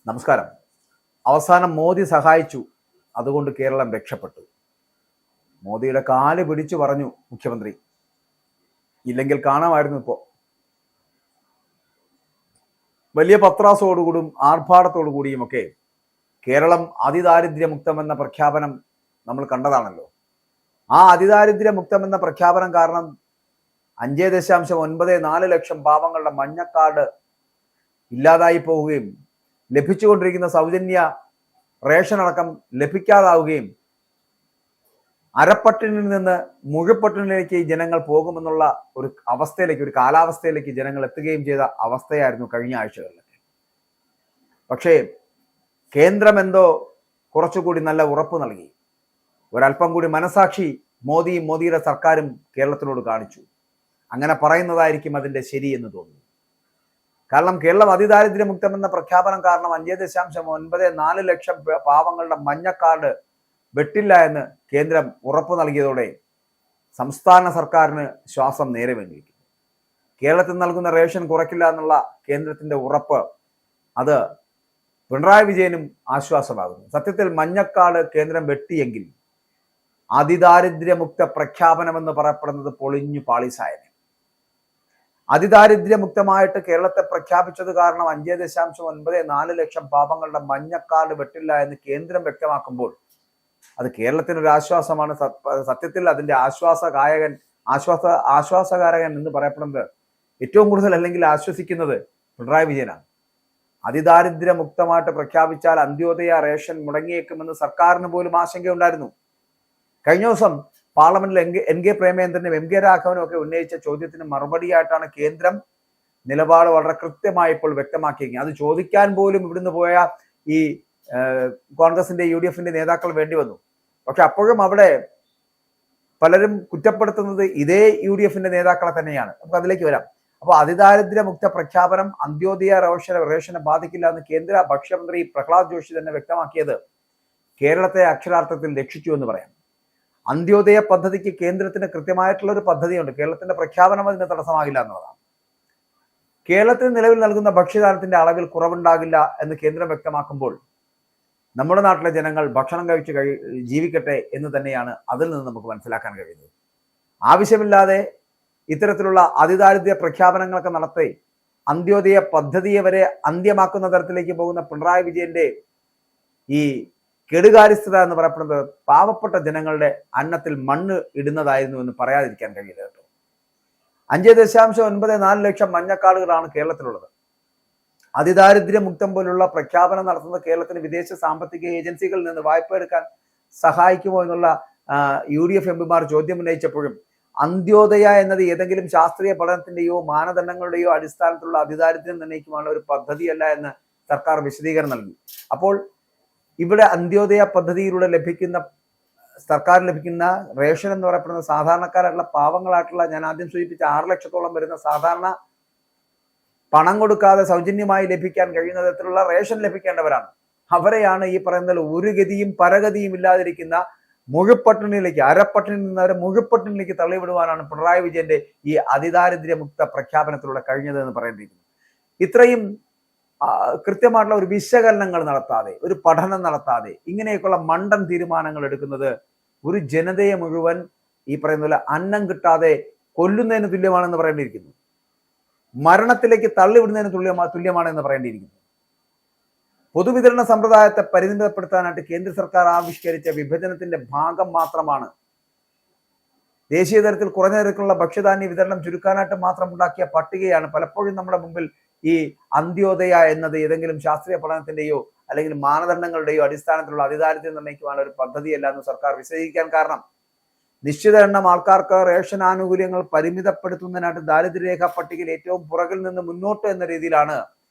നമസ്കാരം. അവസാനം മോദി സഹായിച്ചു, അതുകൊണ്ട് കേരളം രക്ഷപ്പെട്ടു. മോദിയുടെ കാല് പിടിച്ചു പറഞ്ഞു മുഖ്യമന്ത്രി, ഇല്ലെങ്കിൽ കാണാമായിരുന്നു. ഇപ്പോൾ വലിയ പത്രാസോടുകൂടും ആർഭാടത്തോടു കൂടിയുമൊക്കെ കേരളം അതിദാരിദ്ര്യമുക്തമെന്ന പ്രഖ്യാപനം നമ്മൾ കണ്ടതാണല്ലോ. ആ അതിദാരിദ്ര്യമുക്തമെന്ന പ്രഖ്യാപനം കാരണം 5.94 ലക്ഷം പാവങ്ങളുടെ മഞ്ഞക്കാർഡ് ഇല്ലാതായി പോവുകയും ലഭിച്ചുകൊണ്ടിരിക്കുന്ന സൗജന്യ റേഷൻ അടക്കം ലഭിക്കാതാവുകയും അരപ്പട്ടിണിയിൽ നിന്ന് മുഴുപ്പട്ടിണിയിലേക്ക് ജനങ്ങൾ പോകുമെന്നുള്ള ഒരു അവസ്ഥയിലേക്ക്, ഒരു കാലാവസ്ഥയിലേക്ക് ജനങ്ങൾ എത്തുകയും ചെയ്ത അവസ്ഥയായിരുന്നു കഴിഞ്ഞ ആഴ്ചകളിലൊക്കെ. പക്ഷേ കേന്ദ്രം എന്തോ കുറച്ചുകൂടി നല്ല ഉറപ്പ് നൽകി. ഒരല്പം കൂടി മനസാക്ഷി മോദിയുടെ സർക്കാരും കേരളത്തിനോട് കാണിച്ചു. അങ്ങനെ പറയുന്നതായിരിക്കും അതിൻ്റെ ശരി എന്ന് തോന്നുന്നു. കാരണം കേരളം അതിദാരിദ്ര്യമുക്തമെന്ന പ്രഖ്യാപനം കാരണം 5.94 ലക്ഷം പാവങ്ങളുടെ മഞ്ഞക്കാർഡ് വെട്ടില്ല എന്ന് കേന്ദ്രം ഉറപ്പ് നൽകിയതോടെ സംസ്ഥാന സർക്കാരിന് ശ്വാസം നേരെ വേണ്ടിയിരിക്കുന്നു. കേരളത്തിൽ നൽകുന്ന റേഷൻ കുറയ്ക്കില്ല എന്നുള്ള കേന്ദ്രത്തിന്റെ ഉറപ്പ്, അത് പിണറായി വിജയനും ആശ്വാസമാകുന്നു. സത്യത്തിൽ മഞ്ഞക്കാർഡ് കേന്ദ്രം വെട്ടിയെങ്കിൽ അതിദാരിദ്ര്യമുക്ത പ്രഖ്യാപനമെന്ന് പറയപ്പെടുന്നത് പൊളിഞ്ഞു പാളിസായനെ. അതിദാരിദ്ര്യമുക്തമായിട്ട് കേരളത്തെ പ്രഖ്യാപിച്ചത് കാരണം 5.94 ലക്ഷം പാവങ്ങളുടെ മഞ്ഞക്കാർഡ് വെട്ടില്ല എന്ന് കേന്ദ്രം വ്യക്തമാക്കുമ്പോൾ അത് കേരളത്തിനൊരു ആശ്വാസമാണ്. സത്യത്തിൽ അതിന്റെ ആശ്വാസകാരകൻ എന്ന് പറയപ്പെടുന്നത് ഏറ്റവും കൂടുതൽ അല്ലെങ്കിൽ ആശ്വസിക്കുന്നത് പിണറായി വിജയനാണ്. അതിദാരിദ്ര്യമുക്തമായിട്ട് പ്രഖ്യാപിച്ചാൽ അന്ത്യോദയ റേഷൻ മുടങ്ങിയേക്കുമെന്ന് സർക്കാരിന് പോലും ആശങ്കയുണ്ടായിരുന്നു. കഴിഞ്ഞ ദിവസം പാർലമെന്റിൽ എൻ കെ പ്രേമചന്ദ്രനും എം കെ രാഘവനും ഒക്കെ ഉന്നയിച്ച ചോദ്യത്തിന് മറുപടിയായിട്ടാണ് കേന്ദ്രം നിലപാട് വളരെ കൃത്യമായി ഇപ്പോൾ വ്യക്തമാക്കിയിരിക്കുന്നത്. അത് ചോദിക്കാൻ പോലും ഇവിടുന്ന് പോയ ഈ കോൺഗ്രസിന്റെ UDF നേതാക്കൾ വേണ്ടി വന്നു. പക്ഷെ അപ്പോഴും അവിടെ പലരും കുറ്റപ്പെടുത്തുന്നത് ഇതേ UDF നേതാക്കളെ തന്നെയാണ്. നമുക്ക് അതിലേക്ക് വരാം. അപ്പോൾ അതിദാരിദ്ര്യമുക്ത പ്രഖ്യാപനം അന്ത്യോദയ റേഷനെ ബാധിക്കില്ല എന്ന് കേന്ദ്ര ഭക്ഷ്യമന്ത്രി പ്രഹ്ലാദ് ജോഷി തന്നെ വ്യക്തമാക്കിയത് കേരളത്തെ അക്ഷരാർത്ഥത്തിൽ രക്ഷിച്ചു എന്ന് പറയാം. അന്ത്യോദയ പദ്ധതിക്ക് കേന്ദ്രത്തിന് കൃത്യമായിട്ടുള്ള ഒരു പദ്ധതിയുണ്ട്. കേരളത്തിന്റെ പ്രഖ്യാപനം അതിന് തടസ്സമാകില്ല എന്നുള്ളതാണ്. കേരളത്തിന് നിലവിൽ നൽകുന്ന ഭക്ഷ്യധാന്യത്തിന്റെ അളവിൽ കുറവുണ്ടാകില്ല എന്ന് കേന്ദ്രം വ്യക്തമാക്കുമ്പോൾ നമ്മുടെ നാട്ടിലെ ജനങ്ങൾ ഭക്ഷണം കഴിച്ച് ജീവിക്കട്ടെ എന്ന് തന്നെയാണ് അതിൽ നിന്ന് നമുക്ക് മനസ്സിലാക്കാൻ കഴിയുന്നത്. ആവശ്യമില്ലാതെ ഇത്തരത്തിലുള്ള അതിദാരിദ്ര്യ പ്രഖ്യാപനങ്ങളൊക്കെ നടത്തി അന്ത്യോദയ പദ്ധതിയെ വരെ അന്ത്യമാക്കുന്ന തരത്തിലേക്ക് പോകുന്ന പിണറായി വിജയന്റെ ഈ കെടുകാര്യസ്ഥത എന്ന് പറയപ്പെടുന്നത് പാവപ്പെട്ട ജനങ്ങളുടെ അന്നത്തിൽ മണ്ണ് ഇടുന്നതായിരുന്നു എന്ന് പറയാതിരിക്കാൻ കഴിയില്ല കേട്ടോ. 5.94 ലക്ഷം മഞ്ഞക്കാർഡുകളാണ് കേരളത്തിലുള്ളത്. അതിദാരിദ്ര്യമുക്തം പോലുള്ള പ്രഖ്യാപനം നടത്തുന്ന കേരളത്തിന് വിദേശ സാമ്പത്തിക ഏജൻസികളിൽ നിന്ന് വായ്പ എടുക്കാൻ സഹായിക്കുമോ എന്നുള്ള UDF എംപിമാർ ചോദ്യം ഉന്നയിച്ചപ്പോഴും അന്ത്യോദയ എന്നത് ഏതെങ്കിലും ശാസ്ത്രീയ പഠനത്തിന്റെയോ മാനദണ്ഡങ്ങളുടെയോ അടിസ്ഥാനത്തിലുള്ള അതിദാരിദ്ര്യം നിർണ്ണയിക്കുവാനുള്ള ഒരു പദ്ധതിയല്ല എന്ന് സർക്കാർ വിശദീകരണം നൽകി. അപ്പോൾ ഇവിടെ അന്ത്യോദയ പദ്ധതിയിലൂടെ സർക്കാർ ലഭിക്കുന്ന റേഷൻ എന്ന് പറയപ്പെടുന്ന സാധാരണക്കാരായിട്ടുള്ള പാവങ്ങളായിട്ടുള്ള, ഞാൻ ആദ്യം സൂചിപ്പിച്ച 6 ലക്ഷത്തോളം വരുന്ന സാധാരണ പണം കൊടുക്കാതെ സൗജന്യമായി ലഭിക്കാൻ കഴിയുന്ന തരത്തിലുള്ള റേഷൻ ലഭിക്കേണ്ടവരാണ്. അവരെയാണ് ഈ പറയുന്നത് ഒരു ഗതിയും പരഗതിയും ഇല്ലാതിരിക്കുന്ന മുഴുപ്പട്ടിണിയിലേക്ക്, അരപ്പട്ടിണിയിൽ നിന്ന് മുഴുപ്പട്ടിണിയിലേക്ക് തള്ളിവിടുവാനാണ് പിണറായി വിജയന്റെ ഈ അതിദാരിദ്ര്യമുക്ത പ്രഖ്യാപനത്തിലൂടെ കഴിഞ്ഞതെന്ന് പറയേണ്ടിയിരിക്കുന്നു. ഇത്രയും കൃത്യമായിട്ടുള്ള ഒരു വിശകലനങ്ങൾ നടത്താതെ, ഒരു പഠനം നടത്താതെ ഇങ്ങനെയൊക്കെയുള്ള മണ്ടൻ തീരുമാനങ്ങൾ എടുക്കുന്നത് ഒരു ജനതയെ മുഴുവൻ ഈ പറയുന്ന പോലെ അന്നം കിട്ടാതെ കൊല്ലുന്നതിന് തുല്യമാണെന്ന് പറയേണ്ടിയിരിക്കുന്നു. മരണത്തിലേക്ക് തള്ളിവിടുന്നതിന് തുല്യമാണെന്ന് പറയേണ്ടിയിരിക്കുന്നു. പൊതുവിതരണ സമ്പ്രദായത്തെ പരിമിതപ്പെടുത്താനായിട്ട് കേന്ദ്ര സർക്കാർ ആവിഷ്കരിച്ച വിഭജനത്തിന്റെ ഭാഗം മാത്രമാണ്. ദേശീയ തലത്തിൽ കുറഞ്ഞ നിരക്കിലുള്ള ഭക്ഷ്യധാന്യ വിതരണം ചുരുക്കാനായിട്ട് മാത്രം ഉണ്ടാക്കിയ പട്ടികയാണ് പലപ്പോഴും നമ്മുടെ മുമ്പിൽ ഈ അന്ത്യോദയ എന്നത് ഏതെങ്കിലും ശാസ്ത്രീയ പഠനത്തിന്റെയോ അല്ലെങ്കിൽ മാനദണ്ഡങ്ങളുടെയോ അടിസ്ഥാനത്തിലുള്ള അതിദാരിദ്ര്യം നിർണ്ണയിക്കുവാനുള്ള ഒരു പദ്ധതിയല്ല എന്ന് സർക്കാർ വിശദീകരിക്കാൻ കാരണം, നിശ്ചിത എണ്ണം ആൾക്കാർക്ക് റേഷൻ ആനുകൂല്യങ്ങൾ പരിമിതപ്പെടുത്തുന്നതിനായിട്ട് ദാരിദ്ര്യരേഖ പട്ടികയിൽ ഏറ്റവും പുറകിൽ നിന്ന് മുന്നോട്ട് എന്ന രീതിയിലാണ്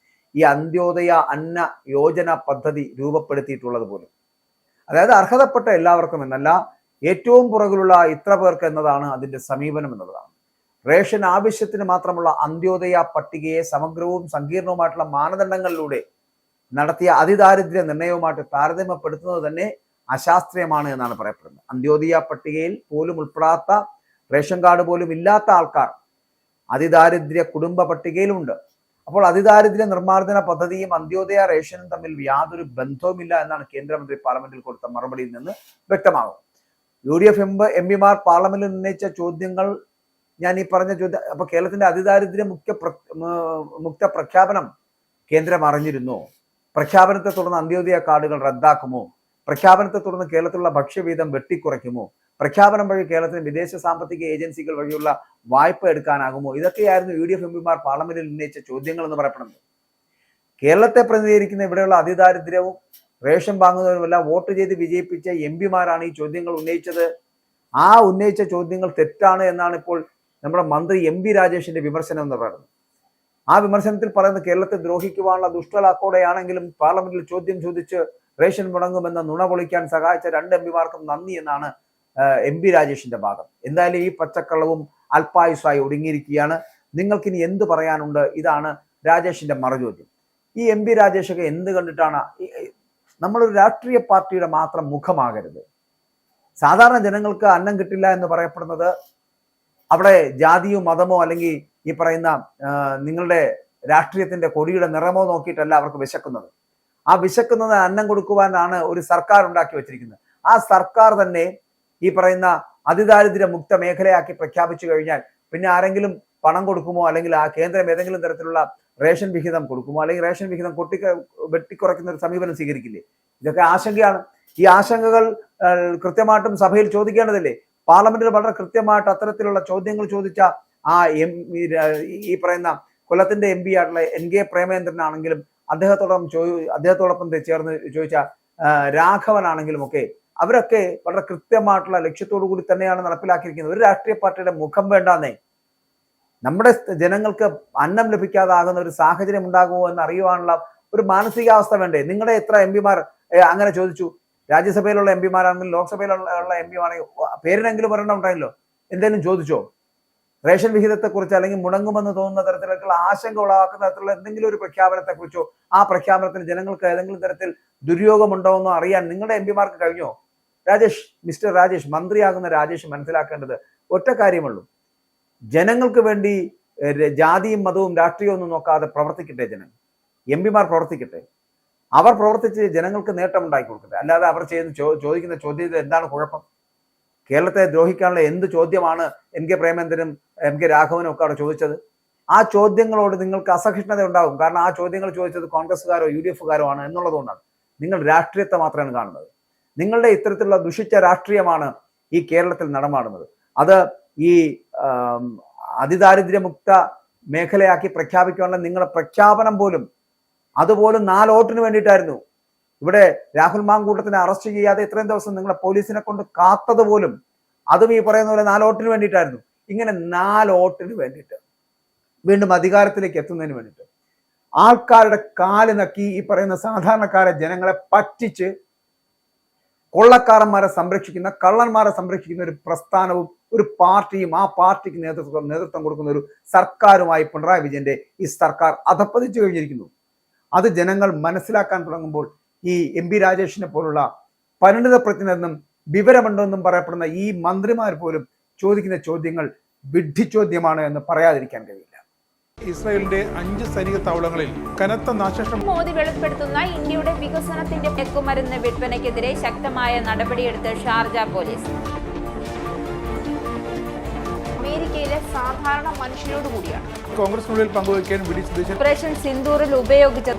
ഈ അന്ത്യോദയ അന്ന യോജന പദ്ധതി രൂപപ്പെടുത്തിയിട്ടുള്ളത് പോലും. അതായത് അർഹതപ്പെട്ട എല്ലാവർക്കും എന്നല്ല, ഏറ്റവും പുറകിലുള്ള ഇത്ര പേർക്ക് എന്നതാണ് അതിന്റെ സമീപനം എന്നുള്ളതാണ്. റേഷൻ ആവശ്യത്തിന് മാത്രമുള്ള അന്ത്യോദയ പട്ടികയെ സമഗ്രവും സങ്കീർണവുമായിട്ടുള്ള മാനദണ്ഡങ്ങളിലൂടെ നടത്തിയ അതിദാരിദ്ര്യ നിർണയവുമായിട്ട് താരതമ്യപ്പെടുത്തുന്നത് തന്നെ അശാസ്ത്രീയമാണ് എന്നാണ് പറയപ്പെടുന്നത്. അന്ത്യോദയ പട്ടികയിൽ പോലും ഉൾപ്പെടാത്ത, റേഷൻ കാർഡ് പോലും ഇല്ലാത്ത ആൾക്കാർ അതിദാരിദ്ര്യ കുടുംബ പട്ടികയിലുണ്ട്. അപ്പോൾ അതിദാരിദ്ര്യ നിർമ്മാർജ്ജന പദ്ധതിയും അന്ത്യോദയ റേഷനും തമ്മിൽ യാതൊരു ബന്ധവുമില്ല എന്നാണ് കേന്ദ്രമന്ത്രി പാർലമെന്റിൽ കൊടുത്ത മറുപടിയിൽ നിന്ന് വ്യക്തമാകും. UDF എംപിമാർ പാർലമെന്റിൽ ഉന്നയിച്ച ചോദ്യങ്ങൾ ഞാൻ ഈ പറഞ്ഞ ചോദ്യം. അപ്പൊ കേരളത്തിന്റെ അതിദാരിദ്ര്യ മുക്ത പ്രഖ്യാപനം കേന്ദ്രം അറിഞ്ഞിരുന്നു? പ്രഖ്യാപനത്തെ തുടർന്ന് അന്ത്യോദയ കാർഡുകൾ റദ്ദാക്കുമോ? പ്രഖ്യാപനത്തെ തുടർന്ന് കേരളത്തിലുള്ള ഭക്ഷ്യവീതം വെട്ടിക്കുറയ്ക്കുമോ? പ്രഖ്യാപനം വഴി കേരളത്തിന് വിദേശ സാമ്പത്തിക ഏജൻസികൾ വഴിയുള്ള വായ്പ എടുക്കാനാകുമോ? ഇതൊക്കെയായിരുന്നു UDF എംപിമാർ പാർലമെന്റിൽ ഉന്നയിച്ച ചോദ്യങ്ങൾ എന്ന് പറയപ്പെടുന്നത്. കേരളത്തെ പ്രതിനിധീകരിക്കുന്ന ഇവിടെയുള്ള അതിദാരിദ്ര്യവും റേഷൻ വാങ്ങുന്നവരുമെല്ലാം വോട്ട് ചെയ്ത് വിജയിപ്പിച്ച എംപിമാരാണ് ഈ ചോദ്യങ്ങൾ ഉന്നയിച്ചത്. ആ ഉന്നയിച്ച ചോദ്യങ്ങൾ തെറ്റാണ് എന്നാണ് ഇപ്പോൾ നമ്മുടെ മന്ത്രി MB രാജേഷിന്റെ വിമർശനം എന്ന് പറയുന്നത്. ആ വിമർശനത്തിൽ പറയുന്നത് കേരളത്തെ ദ്രോഹിക്കുവാനുള്ള ദുഷ്ടലാക്കോടെയാണെങ്കിലും പാർലമെന്റിൽ ചോദ്യം ചോദിച്ച് റേഷൻ മുടങ്ങുമെന്ന നുണ പൊളിക്കാൻ സഹായിച്ച 2 എംപിമാർക്കും നന്ദി എന്നാണ് MB രാജേഷിന്റെ ഭാഗം. എന്തായാലും ഈ പച്ചക്കള്ളവും അല്പായുസായി ഒടുങ്ങിയിരിക്കുകയാണ്. നിങ്ങൾക്കിനി എന്ത് പറയാനുണ്ട്? ഇതാണ് രാജേഷിന്റെ മറുചോദ്യം. ഈ MB രാജേഷൊക്കെ എന്ത് കണ്ടിട്ടാണ്? നമ്മളൊരു രാഷ്ട്രീയ പാർട്ടിയുടെ മാത്രം മുഖമാകരുത്. സാധാരണ ജനങ്ങൾക്ക് അന്നം കിട്ടില്ല എന്ന് പറയപ്പെടുന്നത് അവിടെ ജാതിയോ മതമോ അല്ലെങ്കിൽ ഈ പറയുന്ന നിങ്ങളുടെ രാഷ്ട്രീയത്തിന്റെ കൊടിയുടെ നിറമോ നോക്കിയിട്ടല്ല അവർക്ക് വിശക്കുന്നത്. ആ വിശക്കുന്നത് അന്നം കൊടുക്കുവാനാണ് ഒരു സർക്കാർ ഉണ്ടാക്കി വെച്ചിരിക്കുന്നത്. ആ സർക്കാർ തന്നെ ഈ പറയുന്ന അതിദാരിദ്ര്യ മുക്ത മേഖലയാക്കി പ്രഖ്യാപിച്ചു കഴിഞ്ഞാൽ പിന്നെ ആരെങ്കിലും പണം കൊടുക്കുമോ? അല്ലെങ്കിൽ ആ കേന്ദ്രം ഏതെങ്കിലും തരത്തിലുള്ള റേഷൻ വിഹിതം കൊടുക്കുമോ? അല്ലെങ്കിൽ റേഷൻ വിഹിതം വെട്ടിക്കുറയ്ക്കുന്ന ഒരു സമീപനം സ്വീകരിക്കില്ലേ? ഇതൊക്കെ ആശങ്കയാണ്. ഈ ആശങ്കകൾ കൃത്യമായിട്ടും സഭയിൽ ചോദിക്കേണ്ടതില്ലേ? പാർലമെന്റിൽ വളരെ കൃത്യമായിട്ട് അത്തരത്തിലുള്ള ചോദ്യങ്ങൾ ചോദിച്ച ആ ഈ പറയുന്ന കൊല്ലത്തിന്റെ MP ആയിട്ടുള്ള NK പ്രേമേന്ദ്രനാണെങ്കിലും അദ്ദേഹത്തോടൊപ്പം ചേർന്ന് ചോദിച്ച രാഘവനാണെങ്കിലും ഒക്കെ അവരൊക്കെ വളരെ കൃത്യമായിട്ടുള്ള ലക്ഷ്യത്തോടു കൂടി തന്നെയാണ് നടപ്പിലാക്കിയിരിക്കുന്നത്. ഒരു രാഷ്ട്രീയ പാർട്ടിയുടെ മുഖം വേണ്ടാന്നേ. നമ്മുടെ ജനങ്ങൾക്ക് അന്നം ലഭിക്കാതാകുന്ന ഒരു സാഹചര്യം ഉണ്ടാകുമോ എന്ന് അറിയുവാനുള്ള ഒരു മാനസികാവസ്ഥ വേണ്ടേ? നിങ്ങളുടെ എത്ര എംപിമാർ അങ്ങനെ ചോദിച്ചു? രാജ്യസഭയിലുള്ള എംപിമാരാണെങ്കിലും ലോക്സഭയിലുള്ള എംപിമാരാണെങ്കിൽ പേരിനെങ്കിലും ഒരെണ്ണം ഉണ്ടായല്ലോ. എന്തെങ്കിലും ചോദിച്ചോ? റേഷൻ വിഹിതത്തെക്കുറിച്ച് അല്ലെങ്കിൽ മുടങ്ങുമെന്ന് തോന്നുന്ന തരത്തിലുള്ള ആശങ്ക ഉളവാക്കുന്ന തരത്തിലുള്ള എന്തെങ്കിലും ഒരു പ്രഖ്യാപനത്തെക്കുറിച്ചോ ആ പ്രഖ്യാപനത്തിന് ജനങ്ങൾക്ക് ഏതെങ്കിലും തരത്തിൽ ദുര്യോഗമുണ്ടോ എന്നോ അറിയാൻ നിങ്ങളുടെ എംപിമാർക്ക് കഴിഞ്ഞോ? മിസ്റ്റർ രാജേഷ്, മന്ത്രിയാകുന്ന രാജേഷ് മനസ്സിലാക്കേണ്ടത് ഒറ്റ കാര്യമുള്ളൂ. ജനങ്ങൾക്ക് വേണ്ടി ജാതിയും മതവും രാഷ്ട്രീയവും ഒന്നും നോക്കാതെ പ്രവർത്തിക്കട്ടെ ജനങ്ങൾ. എംപിമാർ പ്രവർത്തിക്കട്ടെ. അവർ പ്രവർത്തിച്ച് ജനങ്ങൾക്ക് നേട്ടം ഉണ്ടാക്കി കൊടുക്കട്ടെ. അല്ലാതെ അവർ ചോദിക്കുന്ന ചോദ്യത്തിൽ എന്താണ് കുഴപ്പം? കേരളത്തെ ദ്രോഹിക്കാനുള്ള എന്ത് ചോദ്യമാണ് NK പ്രേമേന്ദ്രനും MK രാഘവനും ഒക്കെ അവിടെ ചോദിച്ചത്? ആ ചോദ്യങ്ങളോട് നിങ്ങൾക്ക് അസഹിഷ്ണുത ഉണ്ടാകും. കാരണം ആ ചോദ്യങ്ങൾ ചോദിച്ചത് കോൺഗ്രസ്സുകാരോ UDFകാരോ ആണ് എന്നുള്ളതുകൊണ്ടാണ്. നിങ്ങൾ രാഷ്ട്രീയത്തെ മാത്രമാണ് കാണുന്നത്. നിങ്ങളുടെ ഇത്തരത്തിലുള്ള ദുഷിച്ച രാഷ്ട്രീയമാണ് ഈ കേരളത്തിൽ നടമാടുന്നത്. അത് ഈ അതിദാരിദ്ര്യമുക്ത മേഖലയാക്കി പ്രഖ്യാപിക്കാനുള്ള നിങ്ങളുടെ പ്രഖ്യാപനം പോലും അതുപോലും 4 വോട്ടിന് വേണ്ടിയിട്ടായിരുന്നു. ഇവിടെ രാഹുൽ മാങ്കൂട്ടത്തിനെ അറസ്റ്റ് ചെയ്യാതെ ഇത്രയും ദിവസം നിങ്ങളെ പോലീസിനെ കൊണ്ട് കാത്തത് പോലും അതും ഈ പറയുന്ന പോലെ 4 വോട്ടിന് വേണ്ടിയിട്ടായിരുന്നു. ഇങ്ങനെ 4 വോട്ടിന് വേണ്ടിയിട്ട് വീണ്ടും അധികാരത്തിലേക്ക് എത്തുന്നതിന് വേണ്ടിയിട്ട് ആൾക്കാരുടെ കാല് നക്കി ഈ പറയുന്ന സാധാരണക്കാരെ ജനങ്ങളെ പറ്റിച്ച് കൊള്ളക്കാരന്മാരെ സംരക്ഷിക്കുന്ന കള്ളന്മാരെ സംരക്ഷിക്കുന്ന ഒരു പ്രസ്ഥാനവും ഒരു പാർട്ടിയും ആ പാർട്ടിക്ക് നേതൃത്വം കൊടുക്കുന്ന ഒരു സർക്കാരുമായി പിണറായി വിജയന്റെ ഈ സർക്കാർ അധപ്പതിച്ചു കഴിഞ്ഞിരിക്കുന്നു. അത് ജനങ്ങൾ മനസ്സിലാക്കാൻ തുടങ്ങുമ്പോൾ ഈ MB രാജേഷിനെ പോലുള്ള പരിണിത പ്രജ്ഞനെന്നും വിവരമുണ്ടെന്നും പറയപ്പെടുന്ന ഈ മന്ത്രിമാർ പോലും ചോദിക്കുന്ന ചോദ്യങ്ങൾ വിഡ്ഢിച്ചോദ്യമാണ് എന്ന് പറയാതിരിക്കാൻ കഴിയില്ല. ഇസ്രായേലിന്റെ 5 സൈനിക താവളങ്ങളിൽ കനത്ത നാശനഷ്ടം. മോദി വെളിപ്പെടുത്തുന്ന ഇന്ത്യയുടെ വികസനത്തിന്റെ മയക്കുമരുന്ന് വിൽപ്പനയ്ക്കെതിരെ ശക്തമായ നടപടിയെടുത്ത് ഷാർജ പോലീസ്. അമേരിക്കയിലെ സാധാരണ മനുഷ്യരോട് കൂടിയാണ് കോൺഗ്രസിനുള്ളിൽ പങ്കുവയ്ക്കാൻ ഓപ്പറേഷൻ സിന്ദൂറിൽ ഉപയോഗിച്ച